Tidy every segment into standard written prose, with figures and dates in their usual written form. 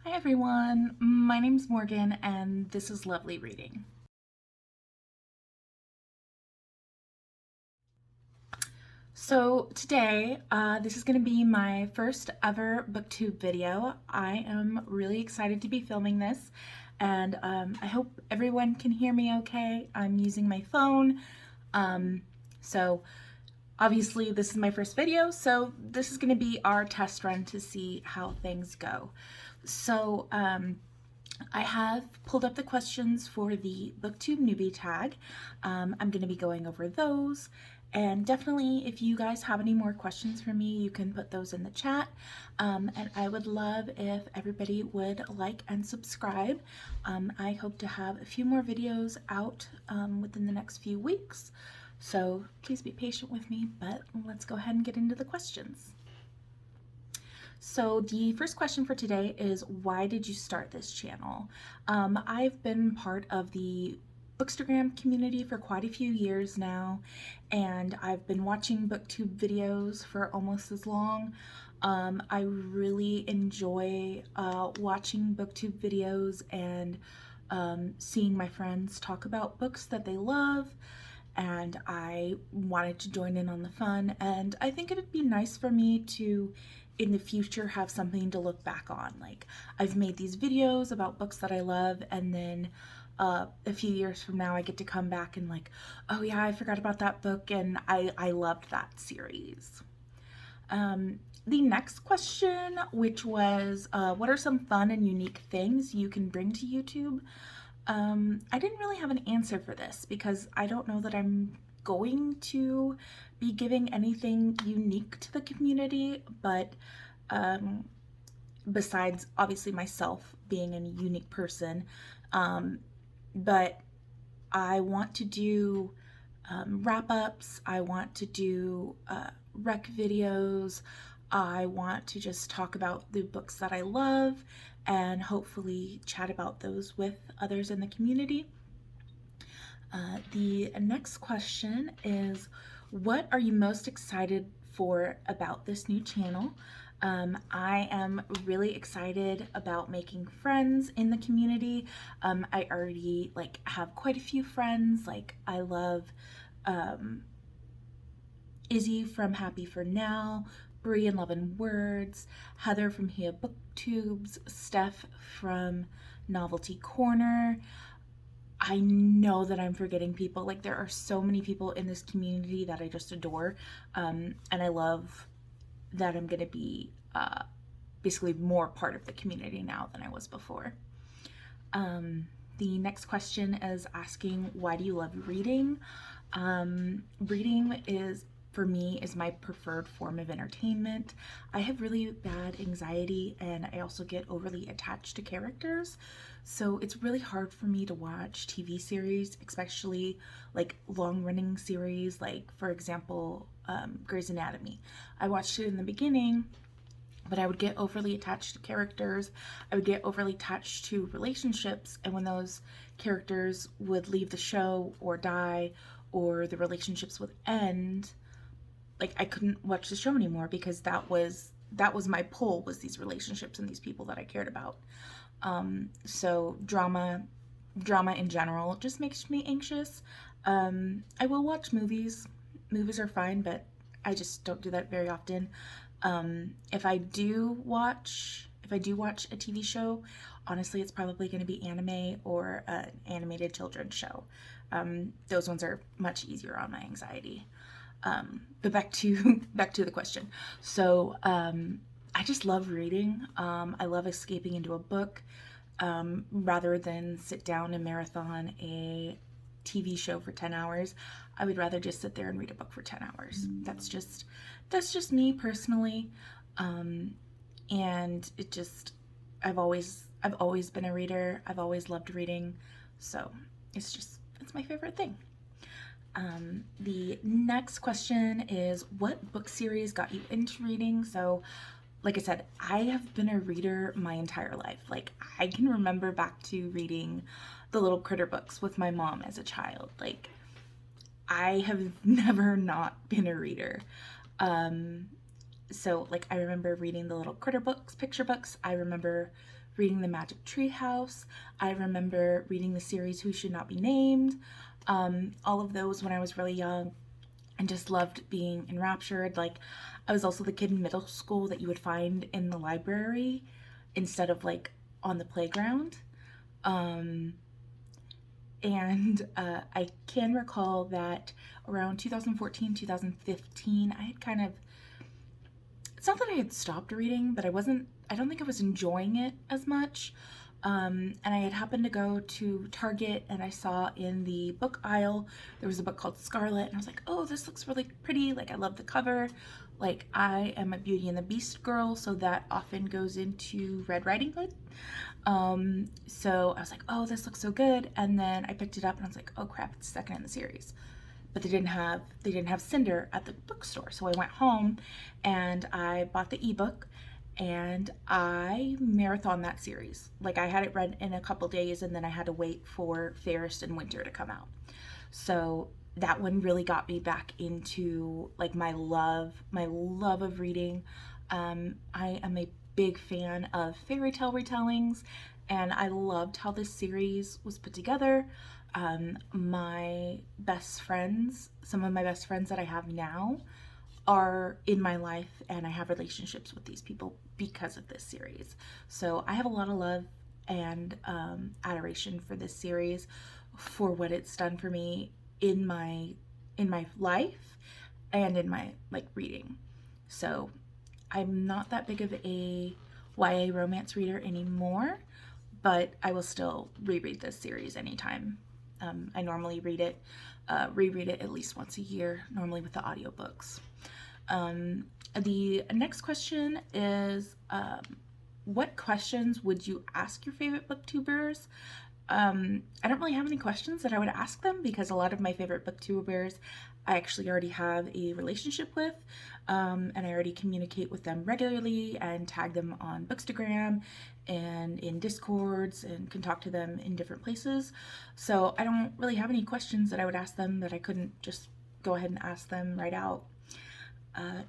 Hi everyone, my name's Morgan and this is Lovely Reading. So today, this is going to be my first ever booktube video. I am really excited to be filming this and I hope everyone can hear me okay. I'm using my phone, so obviously this is my first video, so this is going to be our test run to see how things go. So I have pulled up the questions for the Booktube Newbie tag. I'm going to be going over those, and definitely if you guys have any more questions for me, you can put those in the chat, and I would love if everybody would like and subscribe. I hope to have a few more videos out within the next few weeks, so please be patient with me, but let's go ahead and get into the questions. So the first question for today is, why did you start this channel? I've been part of the Bookstagram community for quite a few years now, and I've been watching booktube videos for almost as long. I really enjoy watching booktube videos and seeing my friends talk about books that they love, and I wanted to join in on the fun, and I think it'd be nice for me to in the future have something to look back on. Like, I've made these videos about books that I love, and then a few years from now I get to come back and like, oh yeah, I forgot about that book and I loved that series. The next question, which was what are some fun and unique things you can bring to YouTube? I didn't really have an answer for this because I don't know that I'm going to be giving anything unique to the community, but besides obviously myself being a unique person, but I want to do wrap-ups, I want to do rec videos, I want to just talk about the books that I love and hopefully chat about those with others in the community. The next question is, what are you most excited for about this new channel? I am really excited about making friends in the community. I already have quite a few friends. Like, I love Izzy from Happy for Now, Bree in Love and Words, Heather from Hia Booktubes, Steph from Novelty Corner. I know that I'm forgetting people. Like, there are so many people in this community that I just adore, and I love that I'm gonna be basically more part of the community now than I was before. The next question is asking, why do you love reading? Reading is, for me, is my preferred form of entertainment. I have really bad anxiety and I also get overly attached to characters. So it's really hard for me to watch TV series, especially like long-running series, like for example, Grey's Anatomy. I watched it in the beginning, but I would get overly attached to characters. I would get overly attached to relationships, and when those characters would leave the show or die or the relationships would end, like, I couldn't watch the show anymore because that was my pull, was these relationships and these people that I cared about. So drama in general just makes me anxious. I will watch movies. Movies are fine, but I just don't do that very often. If I do watch a TV show, honestly, it's probably going to be anime or an animated children's show. Those ones are much easier on my anxiety. But back to the question. So I just love reading. I love escaping into a book rather than sit down and marathon a TV show for 10 hours. I would rather just sit there and read a book for 10 hours. That's just me personally. And it just, I've always been a reader. I've always loved reading. So it's my favorite thing. The next question is, what book series got you into reading? So, like I said, I have been a reader my entire life. Like, I can remember back to reading the little critter books with my mom as a child. Like, I have never not been a reader. So, like, I remember reading the little critter books, picture books. I remember reading The Magic Tree House. I remember reading the series Who Should Not Be Named. All of those when I was really young, and just loved being enraptured. Like, I was also the kid in middle school that you would find in the library instead of like on the playground. I can recall that around 2014, 2015, I had kind of, it's not that I had stopped reading, but I don't think I was enjoying it as much. And I had happened to go to Target, and I saw in the book aisle, there was a book called Scarlet, and I was like, oh, this looks really pretty. Like, I love the cover. Like, I am a Beauty and the Beast girl, so that often goes into Red Riding Hood. So I was like, oh, this looks so good. And then I picked it up and I was like, oh crap, it's second in the series. But they didn't have Cinder at the bookstore. So I went home and I bought the ebook and I marathoned that series. Like, I had it read in a couple days, and then I had to wait for Fairest and Winter to come out. So that one really got me back into like my love of reading. I am a big fan of fairy tale retellings, and I loved how this series was put together. My best friends, some of my best friends that I have now, are in my life, and I have relationships with these people because of this series. So I have a lot of love and adoration for this series, for what it's done for me in my life and in my like reading. So I'm not that big of a YA romance reader anymore, but I will still reread this series anytime. I normally reread it at least once a year, normally with the audiobooks. The next question is, what questions would you ask your favorite booktubers? I don't really have any questions that I would ask them, because a lot of my favorite booktubers I actually already have a relationship with, and I already communicate with them regularly and tag them on Bookstagram and in Discords, and can talk to them in different places. So I don't really have any questions that I would ask them that I couldn't just go ahead and ask them right out.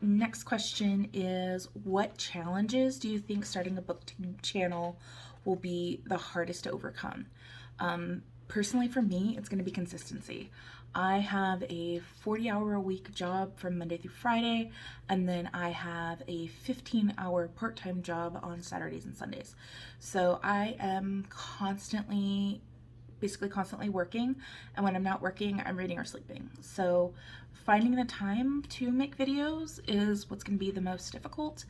Next question is, what challenges do you think starting a booktube channel will be the hardest to overcome? Personally, for me, it's going to be consistency. I have a 40-hour-a-week job from Monday through Friday, and then I have a 15-hour part-time job on Saturdays and Sundays. So I am basically constantly working, and when I'm not working, I'm reading or sleeping. So finding the time to make videos is what's going to be the most difficult,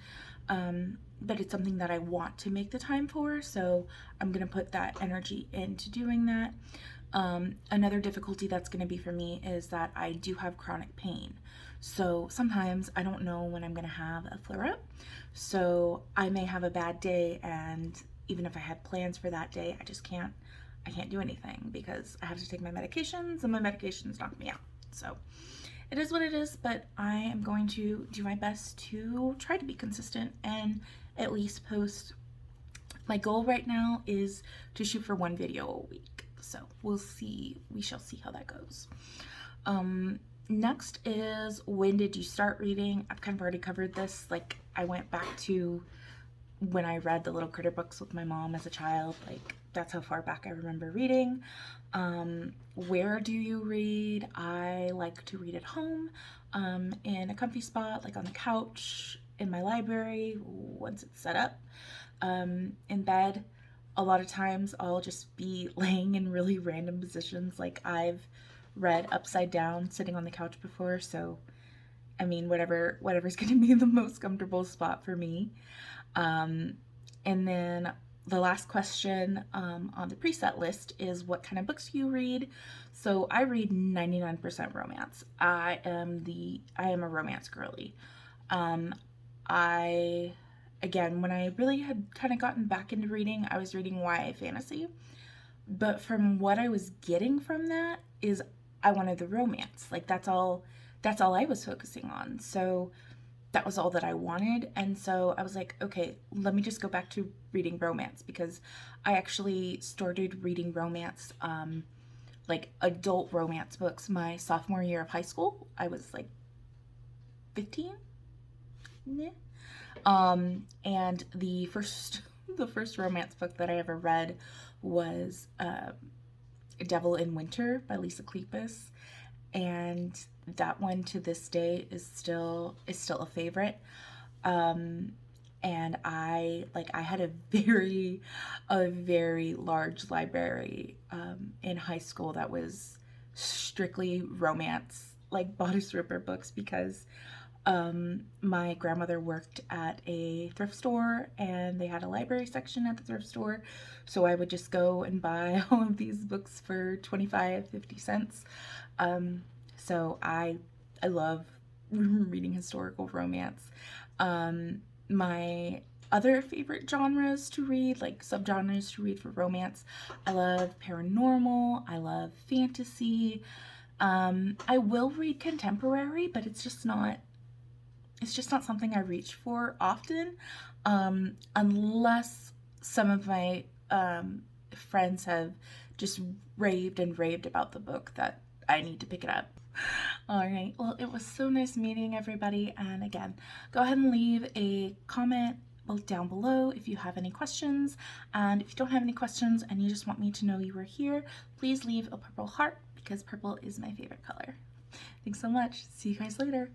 but it's something that I want to make the time for, so I'm going to put that energy into doing that. Another difficulty that's going to be for me is that I do have chronic pain. So sometimes I don't know when I'm going to have a flare-up. So I may have a bad day, and even if I had plans for that day, I can't do anything because I have to take my medications, and my medications knock me out. So it is what it is, but I am going to do my best to try to be consistent and at least post. My goal right now is to shoot for one video a week. So we'll see. We shall see how that goes. Next is, when did you start reading? I've kind of already covered this. Like, I went back to when I read the little critter books with my mom as a child. Like, that's how far back I remember reading. Where do you read? I like to read at home, in a comfy spot, like on the couch, in my library, once it's set up, in bed. A lot of times I'll just be laying in really random positions. Like, I've read upside down sitting on the couch before, so I mean, whatever's going to be the most comfortable spot for me. And then the last question on the preset list is, what kind of books do you read? So I read 99% romance. I am a romance girly. Again, when I really had kind of gotten back into reading, I was reading YA fantasy. But from what I was getting from that is I wanted the romance. Like, that's all I was focusing on. So that was all that I wanted. And so I was like, okay, let me just go back to reading romance, because I actually started reading romance, like adult romance books, my sophomore year of high school. I was like 15. Yeah. And the first The first romance book that I ever read was Devil in Winter by Lisa Kleypas, and that one to this day is still a favorite. And I had a very large library in high school that was strictly romance, like bodice ripper books, because my grandmother worked at a thrift store and they had a library section at the thrift store, so I would just go and buy all of these books for 25-50 cents. So I love reading historical romance. My other favorite genres to read, like subgenres to read for romance, I love paranormal, I love fantasy. I will read contemporary, but it's just not something I reach for often, unless some of my friends have just raved and raved about the book that I need to pick it up. All right, well, it was so nice meeting everybody, and again, go ahead and leave a comment down below if you have any questions, and if you don't have any questions and you just want me to know you were here, please leave a purple heart, because purple is my favorite color. Thanks so much. See you guys later.